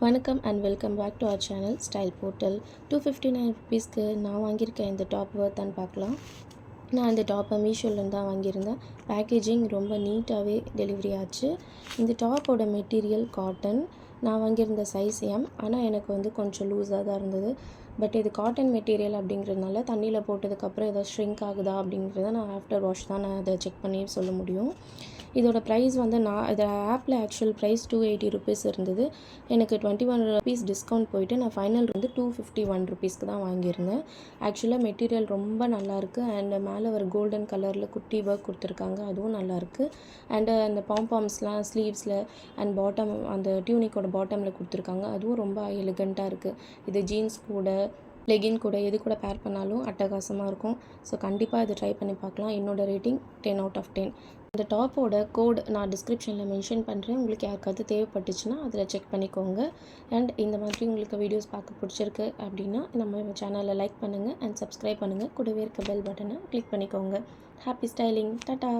வணக்கம் and welcome back to our channel style portal. 259 ருபீஸ்க்கு நான் வாங்கியிருக்கேன் இந்த டாப் வர்த்தான்னு பார்க்கலாம். நான் இந்த டாப்பை மீஷோலேருந்து தான் வாங்கியிருந்தேன். பேக்கேஜிங் ரொம்ப நீட்டாகவே டெலிவரி ஆச்சு. இந்த டாப்போட மெட்டீரியல் காட்டன். நான் வாங்கியிருந்த சைஸ் எம். ஆனால் எனக்கு கொஞ்சம் லூஸாக தான் இருந்தது. பட் இது காட்டன் மெட்டீரியல் அப்படிங்கிறதுனால தண்ணியில் போட்டதுக்கப்புறம் ஏதாவது ஷ்ரிங்க் ஆகுதா அப்படிங்கிறத நான் ஆஃப்டர் வாஷ் தான் நான் அதை செக் பண்ணி சொல்ல முடியும். இதோட ப்ரைஸ் நான் இதை ஆப்பில் ஆக்சுவல் ப்ரைஸ் 280 ருபீஸ் இருந்தது. எனக்கு 21 ருபீஸ் டிஸ்கவுண்ட் போயிட்டு நான் ஃபைனல் 251 ருபீஸ்க்கு தான் வாங்கியிருந்தேன். ஆக்சுவலாக மெட்டீரியல் ரொம்ப நல்லாயிருக்கு. அண்ட் மேலே ஒரு கோல்டன் கலரில் குட்டி ஒர்க் கொடுத்துருக்காங்க, அதுவும் நல்லாயிருக்கு. அண்டு அந்த பாம்பாம்ஸ்லாம் ஸ்லீவ்ஸில் அண்ட் பாட்டம் அந்த டியூனிக்கோட பாட்டமில் கொடுத்துருக்காங்க, அதுவும் ரொம்ப எலிகண்ட்டாக இருக்குது. இது ஜீன்ஸ் கூட லெகின் கூட எது கூட பேர் பண்ணாலும் அட்டகாசமாக இருக்கும். ஸோ கண்டிப்பாக இதை ட்ரை பண்ணி பார்க்கலாம். என்னோடய ரேட்டிங் 10 out of 10. இந்த டாப்போட கோட் நான் டிஸ்கிரிப்ஷனில் மென்ஷன் பண்ணுறேன். உங்களுக்கு யாருக்காவது தேவைப்பட்டுச்சுன்னா அதில் செக் பண்ணிக்கோங்க. அண்ட் இந்த மாதிரி உங்களுக்கு வீடியோஸ் பார்க்க பிடிச்சிருக்கு அப்படின்னா நம்ம சேனலை லைக் பண்ணுங்கள் அண்ட் சப்ஸ்கிரைப் பண்ணுங்கள். கூடவே இருக்க பெல் பட்டனை கிளிக் பண்ணிக்கோங்க. Happy styling. டாட்டா.